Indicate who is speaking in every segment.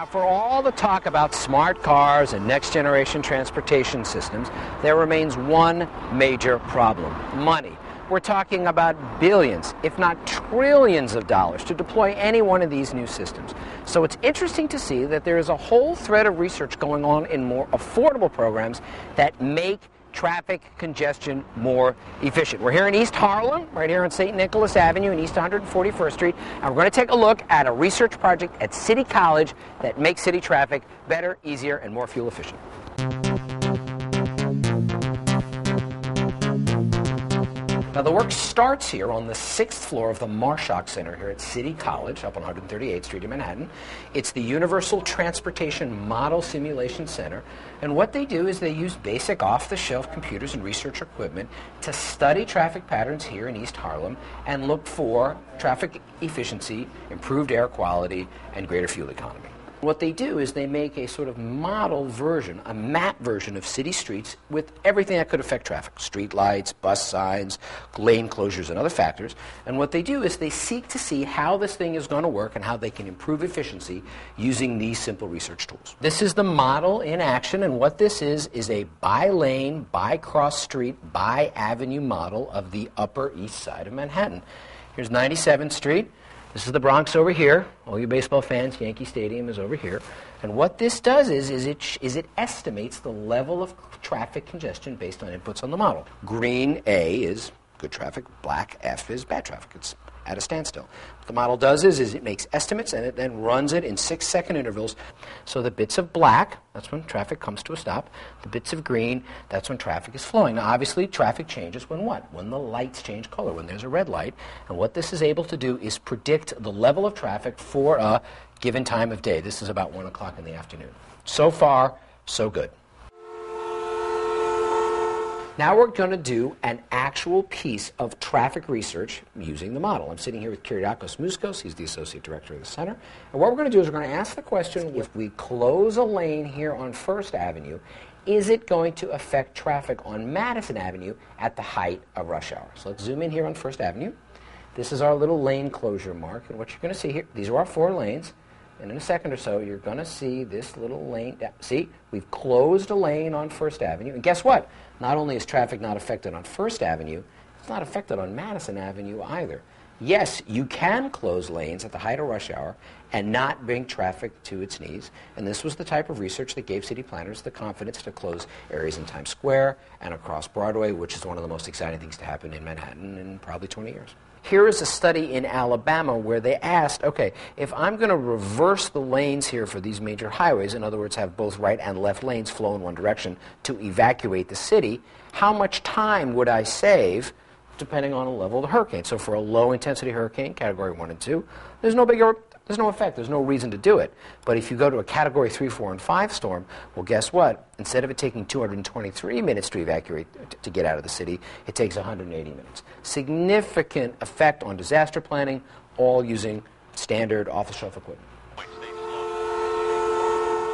Speaker 1: for all the talk about smart cars and next-generation transportation systems, there remains one major problem: money. We're talking about billions, if not trillions of dollars to deploy any one of these new systems. So it's interesting to see that there is a whole thread of research going on in more affordable programs that make traffic congestion more efficient. We're here in East Harlem, right here on St. Nicholas Avenue in East 141st Street, and we're going to take a look at a research project at City College that makes city traffic better, easier, and more fuel efficient. Now, the work starts here on the 6th floor of the Marshock Center here at City College, up on 138th Street in Manhattan. It's the Universal Transportation Model Simulation Center, and what they do is they use basic off-the-shelf computers and research equipment to study traffic patterns here in East Harlem and look for traffic efficiency, improved air quality, and greater fuel economy. What they do is they make a sort of model version, a map version of city streets with everything that could affect traffic: street lights, bus signs, lane closures, and other factors. And what they do is they seek to see how this thing is going to work and how they can improve efficiency using these simple research tools. This is the model in action, and what this is a bi-lane, bi-cross-street, bi-avenue model of the Upper East Side of Manhattan. Here's 97th Street. This is the Bronx over here. All you baseball fans, Yankee Stadium is over here. And what this does is it estimates the level of traffic congestion based on inputs on the model. Green A is good traffic. Black F is bad traffic. It's at a standstill. What the model does is it makes estimates and it then runs it in 6-second intervals. So the bits of black, that's when traffic comes to a stop. The bits of green, that's when traffic is flowing. Now, obviously, traffic changes when what? When the lights change color, when there's a red light. And what this is able to do is predict the level of traffic for a given time of day. This is about 1 o'clock in the afternoon. So far, so good. Now we're going to do an actual piece of traffic research using the model. I'm sitting here with Kyriakos Mouskos. He's the Associate Director of the Center. And what we're going to do is we're going to ask the question, if we close a lane here on First Avenue, is it going to affect traffic on Madison Avenue at the height of rush hour? So let's zoom in here on First Avenue. This is our little lane closure mark. And what you're going to see here, these are our 4 lanes. And in a second or so, you're going to see this little lane. See, we've closed a lane on First Avenue. And guess what? Not only is traffic not affected on First Avenue, it's not affected on Madison Avenue either. Yes, you can close lanes at the height of rush hour and not bring traffic to its knees. And this was the type of research that gave city planners the confidence to close areas in Times Square and across Broadway, which is one of the most exciting things to happen in Manhattan in probably 20 years. Here is a study in Alabama where they asked, okay, if I'm going to reverse the lanes here for these major highways, in other words, have both right and left lanes flow in one direction to evacuate the city, how much time would I save depending on the level of the hurricane? So for a low-intensity hurricane, Category 1 and 2, there's no effect. There's no reason to do it. But if you go to a Category 3, 4, and 5 storm, well, guess what? Instead of it taking 223 minutes to evacuate, to get out of the city, it takes 180 minutes. Significant effect on disaster planning, all using standard off-the-shelf equipment.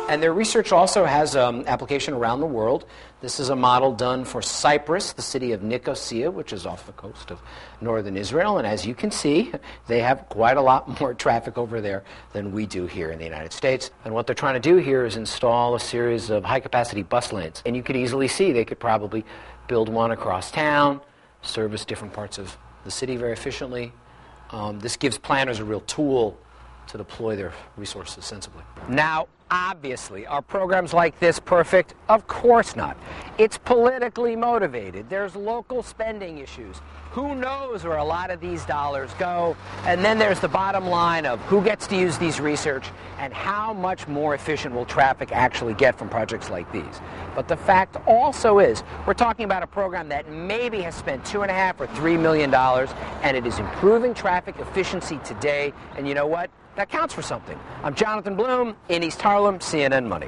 Speaker 1: And their research also has application around the world. This is a model done for Cyprus, the city of Nicosia, which is off the coast of northern Israel. And as you can see, they have quite a lot more traffic over there than we do here in the United States. And what they're trying to do here is install a series of high-capacity bus lanes. And you could easily see they could probably build one across town, service different parts of the city very efficiently. This gives planners a real tool to deploy their resources sensibly. Now, obviously, are programs like this perfect? Of course not. It's politically motivated. There's local spending issues. Who knows where a lot of these dollars go? And then there's the bottom line of who gets to use these research and how much more efficient will traffic actually get from projects like these. But the fact also is, we're talking about a program that maybe has spent $2.5 or $3 million, and it is improving traffic efficiency today. And you know what? That counts for something. I'm Jonathan Bloom in East Harlem, CNN Money.